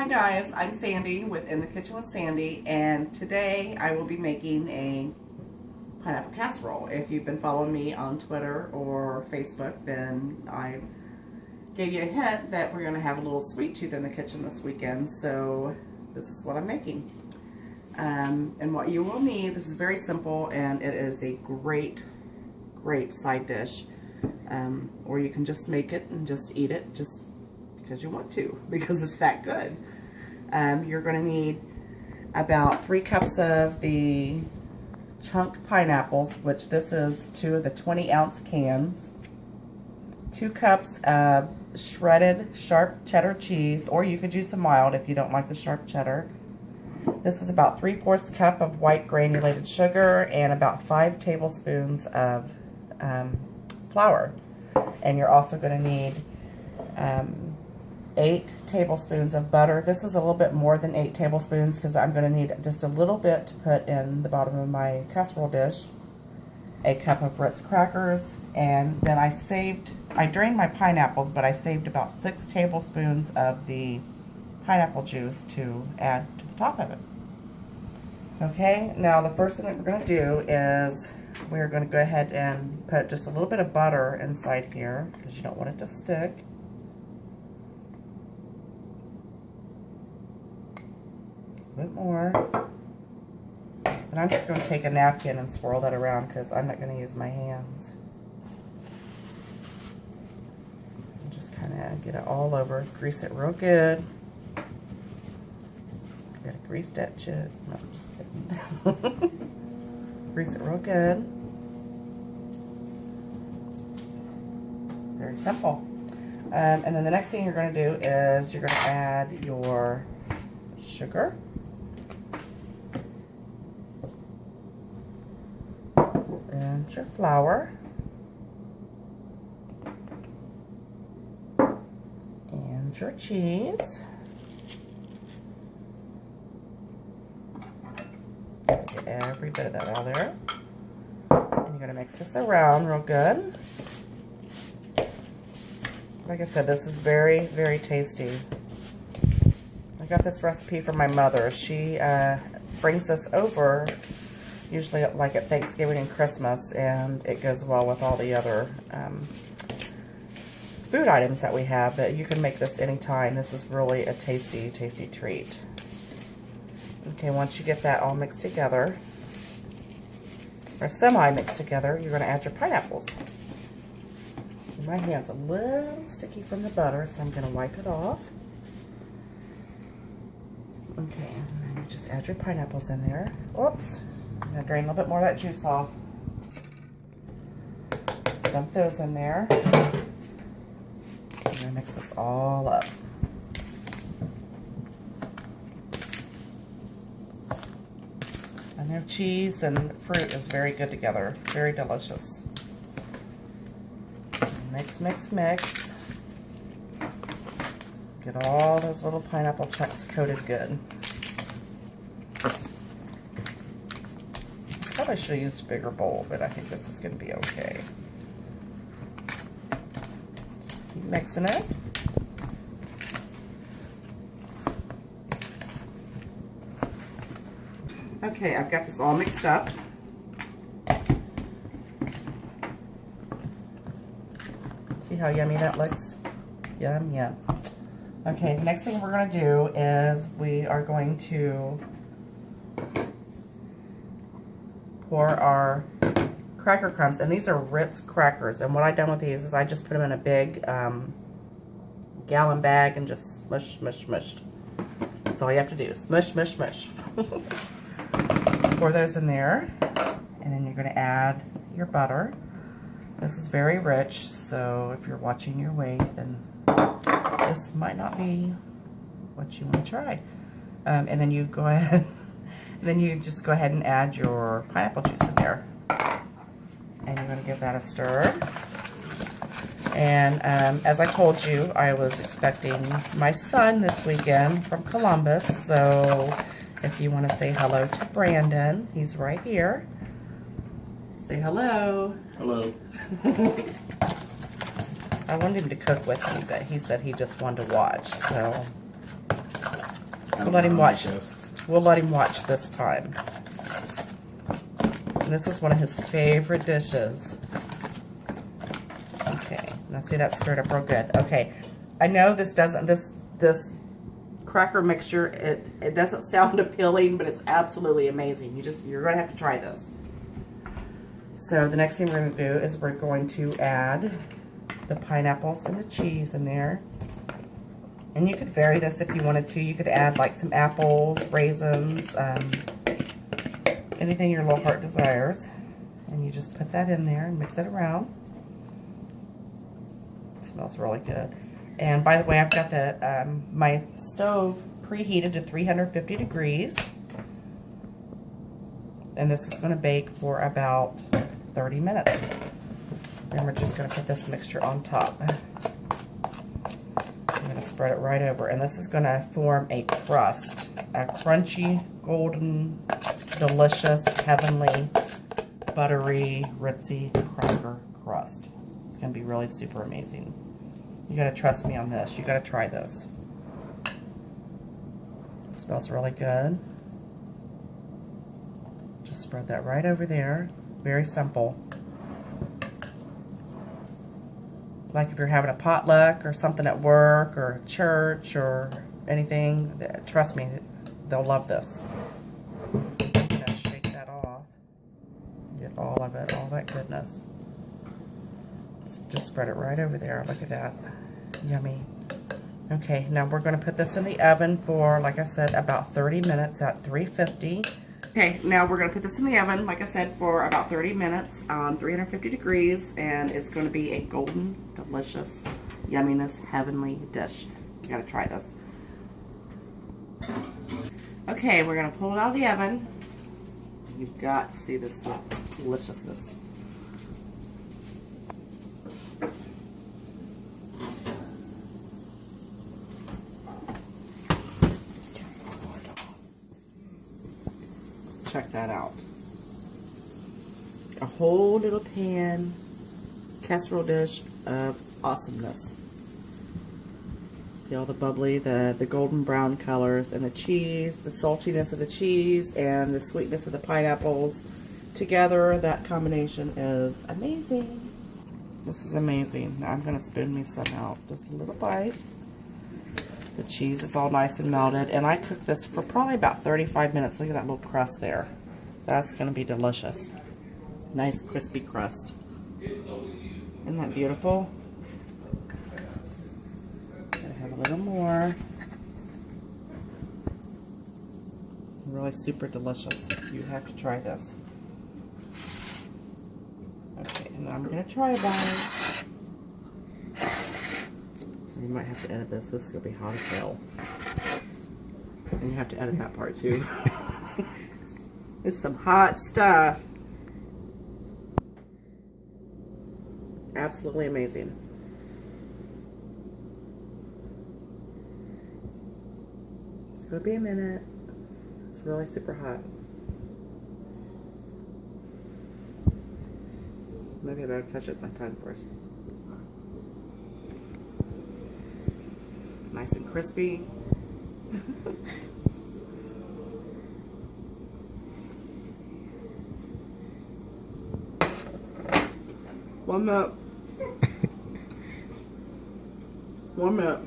Hi guys, I'm Sandy with In the Kitchen with Sandy, and today I will be making a pineapple casserole. If you've been following me on Twitter or Facebook, then I gave you a hint that we're going to have a little sweet tooth in the kitchen this weekend, so this is what I'm making. And what you will need, this is very simple, and it is a great side dish. Or you can just make it and just eat it just because you want to, because it's that good. You're going to need about 3 cups of the chunk pineapples, which this is 2 of the 20-ounce cans, 2 cups of shredded sharp cheddar cheese, or you could use some mild if you don't like the sharp cheddar. This is about 3/4 cup of white granulated sugar and about 5 tablespoons of flour. And you're also going to need 8 tablespoons of butter. This is a little bit more than 8 tablespoons because I'm going to need just a little bit to put in the bottom of my casserole dish. A cup of Ritz crackers, and then I drained my pineapples, but I saved about 6 tablespoons of the pineapple juice to add to the top of it. Okay, now the first thing that we're going to do is we're going to go ahead and put just a little bit of butter inside here because you don't want it to stick. A bit more. And I'm just going to take a napkin and swirl that around because I'm not going to use my hands. And just kind of get it all over. Grease it real good. Gotta grease that shit. No, just kidding. Grease it real good. Very simple. And then the next thing you're going to do is you're going to add your sugar. And your flour. And your cheese. Get every bit of that out of there. And you're going to mix this around real good. Like I said, this is very, very tasty. I got this recipe from my mother. She brings this over usually like at Thanksgiving and Christmas, and it goes well with all the other food items that we have, but you can make this anytime. This is really a tasty, tasty treat. Okay, once you get that all mixed together, or semi-mixed together, you're going to add your pineapples. My hand's a little sticky from the butter, so I'm going to wipe it off. Okay, and then you just add your pineapples in there. Oops. I'm going to drain a little bit more of that juice off. Dump those in there. I'm going to mix this all up. I know cheese and fruit is very good together. Very delicious. Mix, mix, mix. Get all those little pineapple chunks coated good. I should have used a bigger bowl, but I think this is going to be okay. Just keep mixing it. Okay, I've got this all mixed up. See how yummy that looks? Yum, yum. Okay, the next thing we're going to do is we are going to pour our cracker crumbs, and these are Ritz crackers, and what I've done with these is I just put them in a big gallon bag and just smush, smush, smush. That's all you have to do, smush, smush, smush. Pour those in there, and then you're going to add your butter. This is very rich, so if you're watching your weight, then this might not be what you want to try. And then you go ahead then you just go ahead and add your pineapple juice in there. And you're going to give that a stir. And as I told you, I was expecting my son this weekend from Columbus. So if you want to say hello to Brandon, he's right here. Say hello. Hello. I wanted him to cook with me, but he said he just wanted to watch. So We'll let him watch. We'll let him watch this time. And this is one of his favorite dishes. Okay, now see that stirred up real good. Okay, I know this doesn't, this cracker mixture, it doesn't sound appealing, but it's absolutely amazing. You're gonna have to try this. So the next thing we're gonna do is we're going to add the pineapples and the cheese in there. And you could vary this if you wanted to. You could add like some apples, raisins, anything your little heart desires. And you just put that in there and mix it around. It smells really good. And by the way, I've got the my stove preheated to 350 degrees. And this is going to bake for about 30 minutes. And we're just going to put this mixture on top. I'm going to spread it right over. And this is going to form a crust. A crunchy, golden, delicious, heavenly, buttery, ritzy cracker crust. It's going to be really super amazing. You got to trust me on this. You got to try this. It smells really good. Just spread that right over there. Very simple. Like if you're having a potluck or something at work or church or anything, trust me, they'll love this. Just shake that off. Get all of it, all that goodness. Just spread it right over there. Look at that. Yummy. Okay, now we're going to put this in the oven for, like I said, about 30 minutes at 350. Okay, now we're going to put this in the oven, like I said, for about 30 minutes on 350 degrees, and it's going to be a golden, delicious, yumminess, heavenly dish. You got to try this. Okay, we're going to pull it out of the oven. You've got to see this deliciousness. Check that out. A whole little pan casserole dish of awesomeness. See all the bubbly, the golden brown colors, and the cheese, the saltiness of the cheese, and the sweetness of the pineapples. Together, that combination is amazing. This is amazing. Now I'm going to spoon me some out. Just a little bite. The cheese is all nice and melted, and I cooked this for probably about 35 minutes. Look at that little crust there. That's going to be delicious. Nice crispy crust. Isn't that beautiful? Gotta have a little more. Really super delicious. You have to try this. Okay, and I'm going to try a bite. You might have to edit this. This is going to be hot as hell. And you have to edit that part too. It's some hot stuff. Absolutely amazing. It's going to be a minute. It's really super hot. Maybe I better touch it with my tongue first. Nice and crispy. One minute. One minute.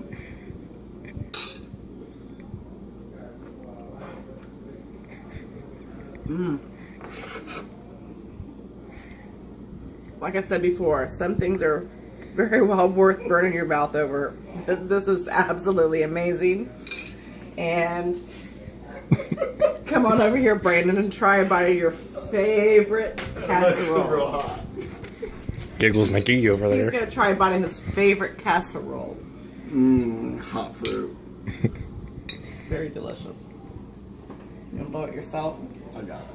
Like I said before, some things are very well worth burning your mouth over. This is absolutely amazing. And come on over here, Brandon, and try a bite of your favorite casserole. Real hot. Giggles McGee over there. He's going to try a bite of his favorite casserole. Hot fruit. Very delicious. You going to blow it yourself? I got it.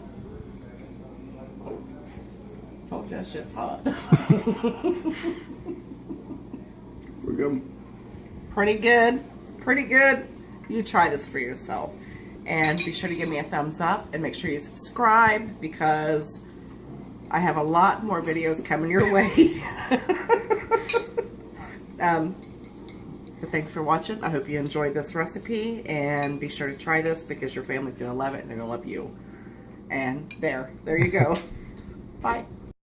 Told you that shit's hot. We're good. Pretty good. Pretty good. You try this for yourself. And be sure to give me a thumbs up and make sure you subscribe because I have a lot more videos coming your way. But thanks for watching. I hope you enjoyed this recipe, and be sure to try this because your family's going to love it and they're going to love you. And there you go. Bye.